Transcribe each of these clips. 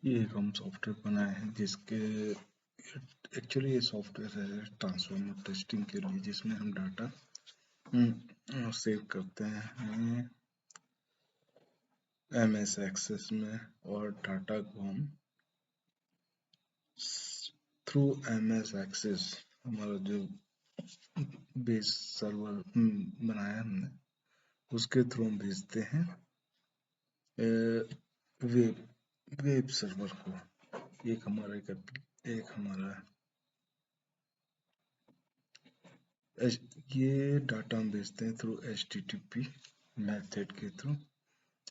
ये एक हम सॉफ्टवेयर बनाए हैं जिसके एक्चुअली ये सॉफ्टवेयर है ट्रांसफॉर्मर टेस्टिंग के लिए, जिसमें हम डाटा सेव करते हैं MS एक्सेस में, और डाटा को हम थ्रू MS एक्सेस, हमारा जो बेस सर्वर बनाया हमने, उसके थ्रू हम भेजते हैं वेब सर्वर को। एक हमारा ये डाटा हम भेजते हैं थ्रू HTTP मेथड के through,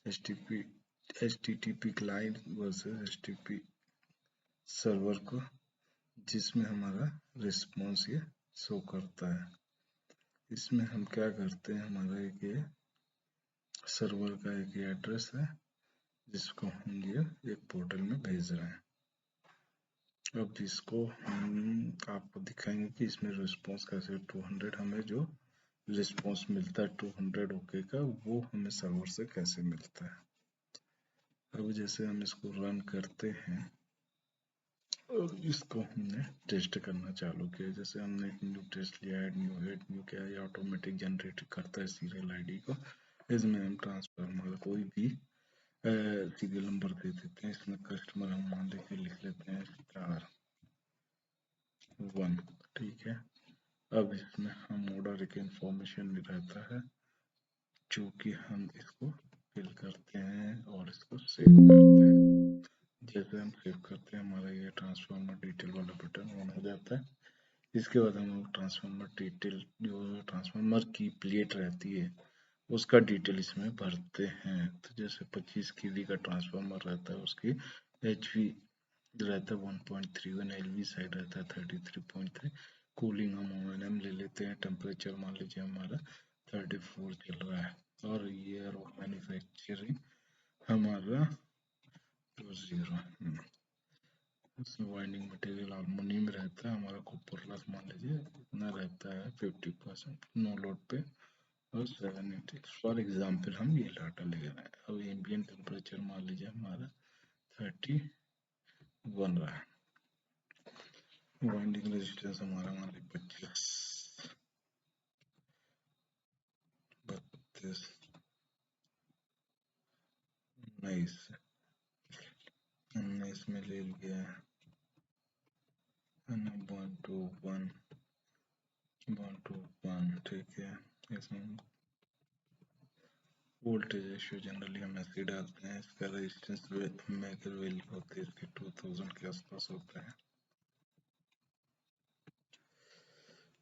HTTP client versus HTTP server को, जिसमें हमारा रिस्पॉन्स ये शो करता है। इसमें हम क्या करते हैं, हमारा एक ये सर्वर का एक एड्रेस है जिसको हम ये एक पोर्टल में भेज रहे हैं। अब जिसको हम आपको दिखाएंगे कि इसमें रिस्पॉन्स कैसे 200 हमें जो रिस्पॉन्स मिलता है 200 ओके का, वो हमें सर्वर से कैसे मिलता है। अब जैसे हम इसको रन करते हैं और इसको हमने टेस्ट करना चालू किया, जैसे हमने एक न्यू टेस्ट लिया, ऐड न्यू किया, ये ऑटोमेटिक जनरेट करता है सीरियल आईडी को। इसमें हम ट्रांसफार्मर कोई भी सीरियल नंबर दे देते हैं। इसमें कस्टमर हम मान लेके लिख लेते हैं *1, ठीक है। अब इसमें हम ऑर्डर की इंफॉर्मेशन भी रहता है, जो कि हम इसको फिल करते हैं और इसको सेव करते हैं। जैसे हम सेव करते हैं, हमारा ये ट्रांसफार्मर डिटेल वाला बटन ऑन हो जाता है। इसके बाद हम ट्रांसफार्मर डिटेल, जो ट्रांसफार्मर की प्लेट रहती है, उसका डिटेल इसमें भरते हैं। तो जैसे 25 kV का ट्रांसफार्मर रहता है, उसकी HV रहता है 1.31, LV साइड रहता है 33.3, कूलिंग हम ONM ले लेते हैं, टेम्परेचर मान लीजिए हमारा 34 चल रहा है, और ईयर ऑफ मैन्युफैक्चरिंग हमारा 20। इसमें वाइंडिंग मटेरियल अल्मुनियम रहता है, हमारा कॉपर लॉस मान लीजिए इतना रहता है 50% नो लोड पे, और 780 फॉर एग्जाम्पल हम ये डाटा ले रहे हैं। अब एम्बिएंट टेम्परेचर मान लीजिए हमारा 31 रहा है, वाइंडिंग रेजिस्टेंस हमारा मान लीजिए 25, 32, 19 में ले लिया 1:1, 1:1, ठीक है। इसमें वोल्टेज रेशियो जनरली हम ऐसे डालते हैं। इसका रेजिस्टेंस मेजर वैल्यू होती है इसकी 2000 के आसपास होता है।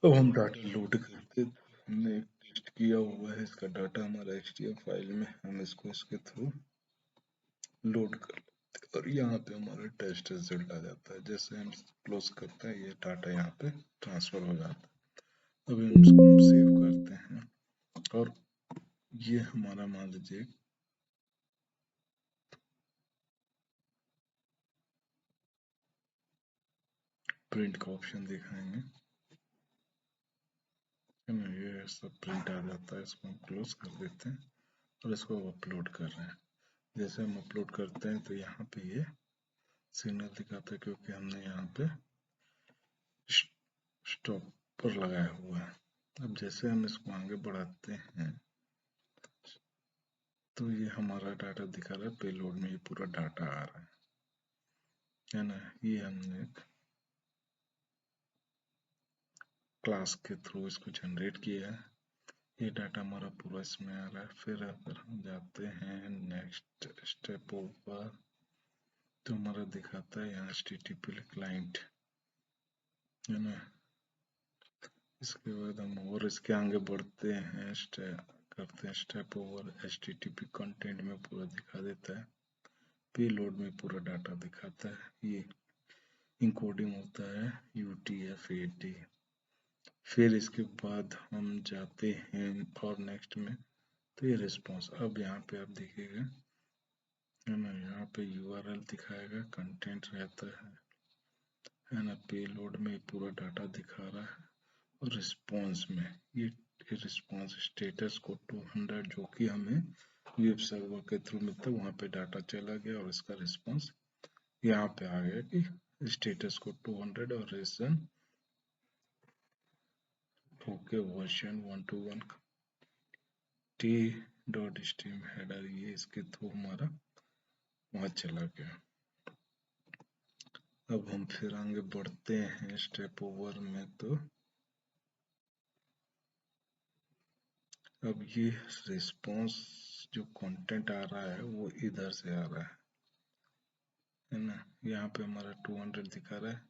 अब हम डाटा लोड करते, हमने एक टेस्ट किया हुआ है, इसका डाटा हमारा HTML फाइल में, हम इसको इसके थ्रू लोड कर लेते हैं, और यहाँ पे हमारा टेस्ट रिजल्ट आ जाता है। जैसे हम क्लोज करते हैं, ये डाटा यहाँ पे ट्रांसफर हो जाता है। अभी हम इसको सेव करते हैं, और ये हमारा मान लीजिए प्रिंट का ऑप्शन दिखाएंगे, ये सब प्रिंट आ जाता है। इसको हम क्लोज कर देते हैं और इसको अपलोड कर रहे हैं। जैसे हम अपलोड करते हैं तो यहाँ पे ये सिग्नल दिखाता है, क्योंकि हमने यहाँ पे स्टॉप पर लगाया हुआ है। अब जैसे हम इसको आगे बढ़ाते हैं तो ये हमारा डाटा दिखा रहा है, पेलोड में ये पूरा डाटा आ रहा है ना। ये हमने एक क्लास के थ्रू इसको जनरेट किया है, ये डाटा हमारा पूरा इसमें आ रहा है। फिर अगर हम जाते हैं नेक्स्ट स्टेप ऊपर, तो हमारा दिखाता है यहाँ HTTP क्लाइंट, है ना। इसके बाद हम और इसके आगे बढ़ते हैं, करते हैं स्टेप ओवर, HTTP कंटेंट में पूरा दिखा देता है, पेलोड में पूरा डाटा दिखाता है। ये इंकोडिंग होता है UTF-8। फिर इसके बाद हम जाते हैं और नेक्स्ट में, तो ये रिस्पॉन्स। अब यहाँ पे आप देखिएगा, है ना, यहाँ पे URL दिखाएगा, कंटेंट रहता है ना, पेलोड में पूरा डाटा दिखा रहा है, और रिस्पॉन्स में ये रिस्पॉन्स स्टेटस को 200, जो कि हमें वेब सर्वर के थ्रू मिलता है, वहाँ पे डाटा चला गया और इसका रिस्पॉन्स यहाँ पे आ गया कि स्टेटस को 200 और reason okay version 121 T dot stream header, ये इसके थ्रू हमारा वहां चला गया। अब हम फिर आगे बढ़ते हैं स्टेप ओवर में, तो अब ये रिस्पॉन्स जो कंटेंट आ रहा है वो इधर से आ रहा है ना। यहाँ पे हमारा 200 दिखा रहा है,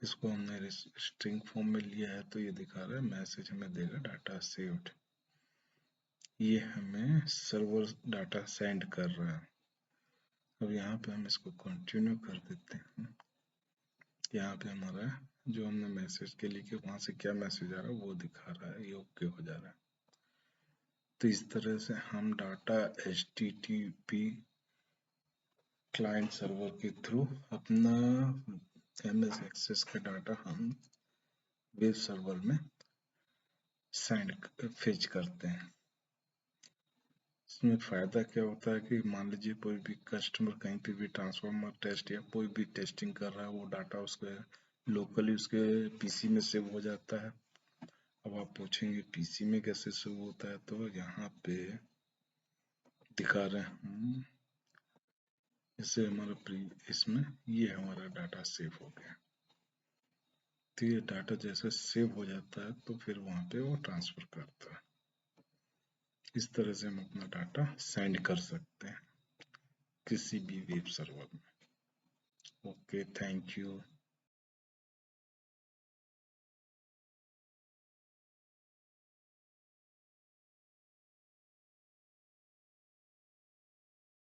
इसको हमने स्ट्रिंग फॉर्म में लिया है तो ये दिखा रहा है मैसेज हमें देगा डाटा सेव्ड। ये हमें सर्वर डाटा सेंड कर रहा है। अब यहाँ पे हम इसको कंटिन्यू कर देते हैं। यहाँ पे हमारा जो हमने मैसेज के लिए वहां से क्या मैसेज आ रहा है वो दिखा रहा है, ये ओके हो जा रहा है। तो इस तरह से हम डाटा HTTP क्लाइंट सर्वर के थ्रू अपना MS एक्सेस का डाटा हम वेब सर्वर में सेंड फेच करते हैं। इसमें फायदा क्या होता है कि मान लीजिए कोई भी कस्टमर कहीं पे भी ट्रांसफॉर्मर टेस्ट या कोई भी टेस्टिंग कर रहा है, वो डाटा उसके लोकली उसके PC में सेव हो जाता है। अब आप पूछेंगे PC में कैसे सेव होता है, तो यहाँ पे दिखा रहे हैं इससे हमारा इसमें ये हमारा डाटा सेव हो गया। तो ये डाटा जैसे सेव हो जाता है तो फिर वहां पे वो ट्रांसफर करता है। इस तरह से हम अपना डाटा सेंड कर सकते हैं किसी भी वेब सर्वर में। Okay, thank you.